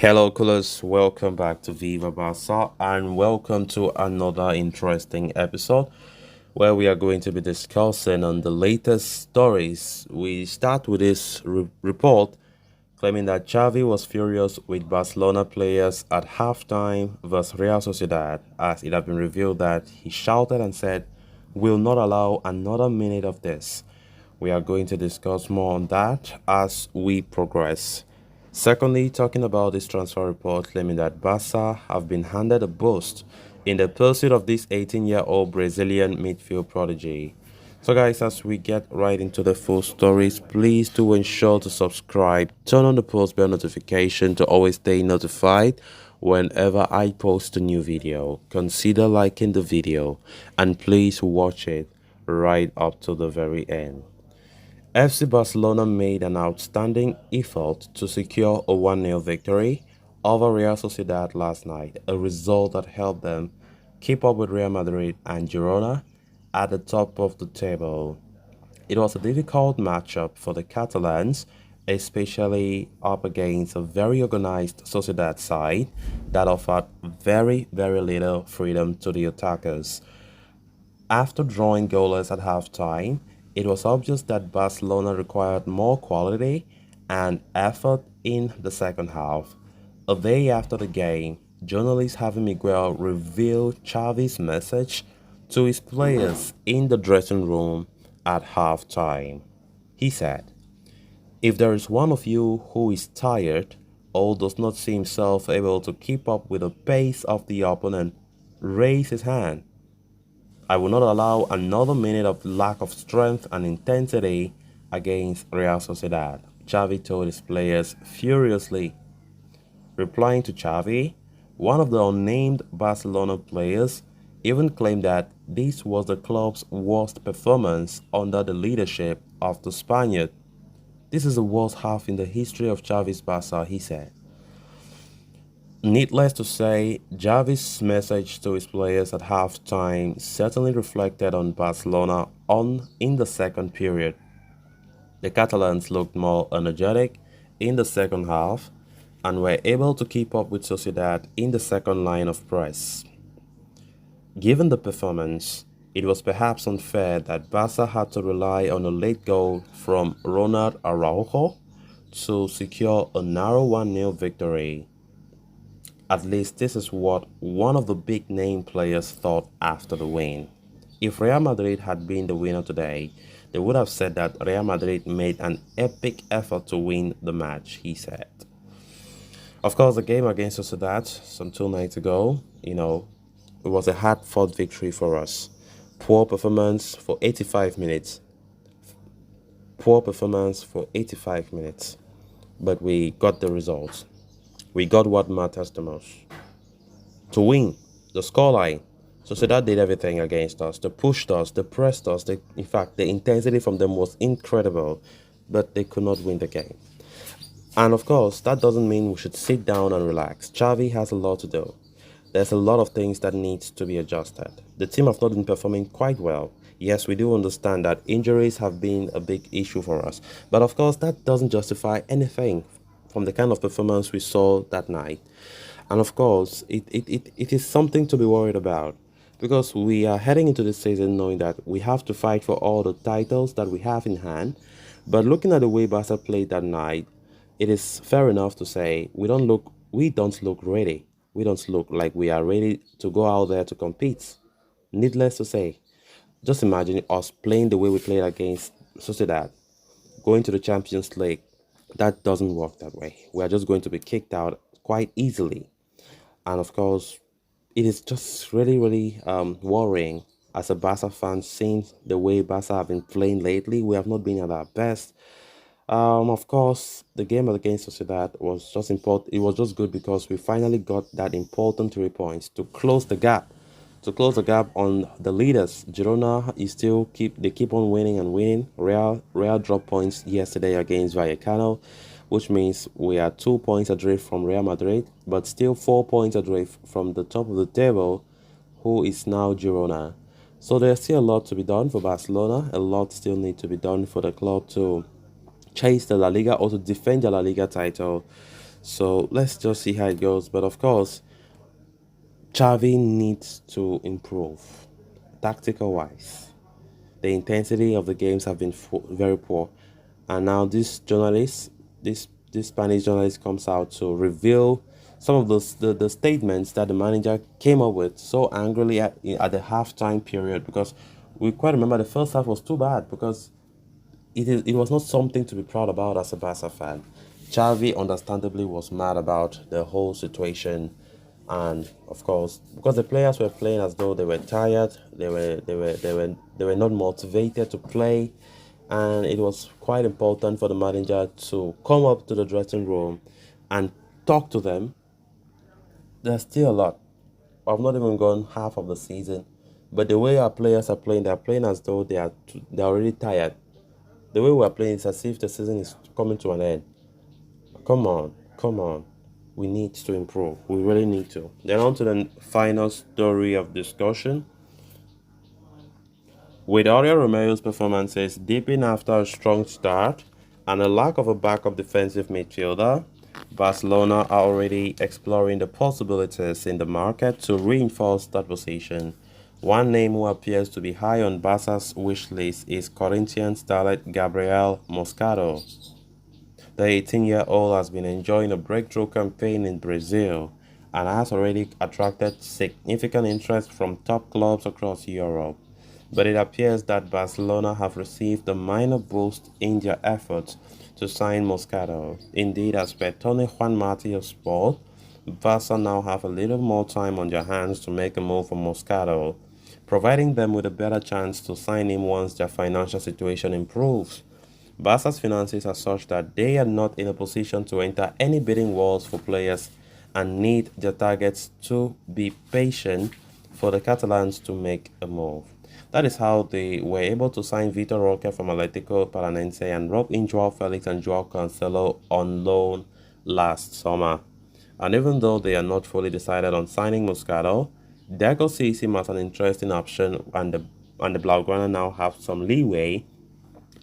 Hello, coolers. Welcome back to Viva Barca and welcome to another interesting episode where we are going to be discussing on the latest stories. We start with this report claiming that Xavi was furious with Barcelona players at halftime versus Real Sociedad as it had been revealed that he shouted and said, "Will not allow another minute of this." We are going to discuss more on that as we progress. Secondly, talking about this transfer report claiming that Barca have been handed a boost in the pursuit of this 18-year-old Brazilian midfield prodigy. So guys, as we get right into the full stories, please do ensure to subscribe, turn on the post bell notification to always stay notified whenever I post a new video. Consider liking the video and please watch it right up to the very end. FC Barcelona made an outstanding effort to secure a 1-0 victory over Real Sociedad last night, a result that helped them keep up with Real Madrid and Girona at the top of the table. It was a difficult matchup for the Catalans, especially up against a very organized Sociedad side that offered very little freedom to the attackers. After drawing goalless at halftime, it was obvious that Barcelona required more quality and effort in the second half. A day after the game, journalist Javi Miguel revealed Xavi's message to his players in the dressing room at halftime. He said, "If there is one of you who is tired or does not see himself able to keep up with the pace of the opponent, raise his hand. I will not allow another minute of lack of strength and intensity against Real Sociedad," Xavi told his players furiously. Replying to Xavi, one of the unnamed Barcelona players even claimed that this was the club's worst performance under the leadership of the Spaniard. "This is the worst half in the history of Xavi's Barca," he said. Needless to say, Xavi's message to his players at halftime certainly reflected on Barcelona in the second period. The Catalans looked more energetic in the second half and were able to keep up with Sociedad in the second line of press. Given the performance, it was perhaps unfair that Barca had to rely on a late goal from Ronald Araujo to secure a narrow 1-0 victory. At least this is what one of the big name players thought after the win. If Real Madrid had been the winner today, they would have said that Real Madrid made an epic effort to win the match, he said. Of course, the game against Sociedad some 2 nights ago, it was a hard-fought victory for us. Poor performance for 85 minutes. Poor performance for 85 minutes. But we got the results. We got what matters the most. To win, the scoreline. Sociedad did everything against us. They pushed us, they pressed us. In fact, the intensity from them was incredible, but they could not win the game. And of course, that doesn't mean we should sit down and relax. Xavi has a lot to do. There's a lot of things that needs to be adjusted. The team have not been performing quite well. Yes, we do understand that injuries have been a big issue for us. But of course, that doesn't justify anything from the kind of performance we saw that night. And of course, it is something to be worried about because we are heading into the season knowing that we have to fight for all the titles that we have in hand. But looking at the way Barca played that night, it is fair enough to say we don't look ready. We don't look like we are ready to go out there to compete. Needless to say, just imagine us playing the way we played against Sociedad, going to the Champions League. That doesn't work that way. We are just going to be kicked out quite easily. And of course, it is just really worrying as a Barca fan, seeing the way Barca have been playing lately. We have not been at our best. Of course, the game against Sociedad was just important. It was just good because we finally got that important 3 points to close the gap. To close the gap on the leaders, Girona is still keep on winning and winning. Real dropped points yesterday against Vallecano, which means we are 2 points adrift from Real Madrid, but still 4 points adrift from the top of the table, who is now Girona. So there's still a lot to be done for Barcelona. A lot still need to be done for the club to chase the La Liga or to defend the La Liga title. So let's just see how it goes. But of course, Xavi needs to improve tactical wise. The intensity of the games have been very poor, and now this Spanish journalist comes out to reveal some of the statements that the manager came up with so angrily at the halftime period, because we quite remember the first half was too bad, because it was not something to be proud about as a Barca fan. Xavi understandably was mad about the whole situation, and of course, because the players were playing as though they were tired, they were not motivated to play, and it was quite important for the manager to come up to the dressing room and talk to them. There's still a lot. I've not even gone half of the season, but the way our players are playing, they're playing as though they're already tired. The way we're playing is as if the season is coming to an end. Come on, come on. We need to improve. We really need to. Then on to the final story of discussion. With Oriol Romero's performances dipping after a strong start and a lack of a backup defensive midfielder, Barcelona are already exploring the possibilities in the market to reinforce that position. One name who appears to be high on Barca's wish list is Corinthians starlet Gabriel Moscato. The 18-year-old has been enjoying a breakthrough campaign in Brazil and has already attracted significant interest from top clubs across Europe. But it appears that Barcelona have received a minor boost in their efforts to sign Moscato. Indeed, as per Tony Juan Martí of Sport, Barca now have a little more time on their hands to make a move for Moscato, providing them with a better chance to sign him once their financial situation improves. Barca's finances are such that they are not in a position to enter any bidding wars for players and need their targets to be patient for the Catalans to make a move. That is how they were able to sign Vitor Roque from Atletico Paranense and rope in Joao Felix and Joao Cancelo on loan last summer. And even though they are not fully decided on signing Moscato, Deco sees him as an interesting option, and the Blaugrana now have some leeway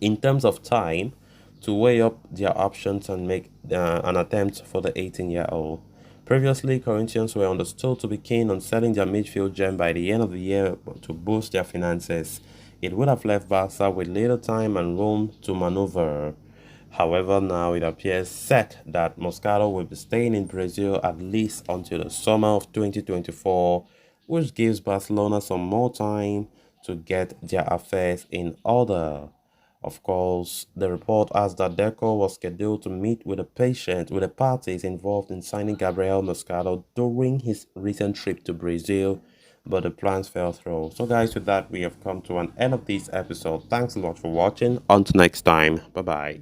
in terms of time to weigh up their options and make an attempt for the 18-year-old. Previously, Corinthians were understood to be keen on selling their midfield gem by the end of the year to boost their finances. It would have left Barca with little time and room to maneuver. However, now it appears set that Moscato will be staying in Brazil at least until the summer of 2024, which gives Barcelona some more time to get their affairs in order. Of course, the report adds that Deco was scheduled to meet with the parties involved in signing Gabriel Moscato during his recent trip to Brazil, but the plans fell through. So guys, with that, we have come to an end of this episode. Thanks a lot for watching. Until next time. Bye-bye.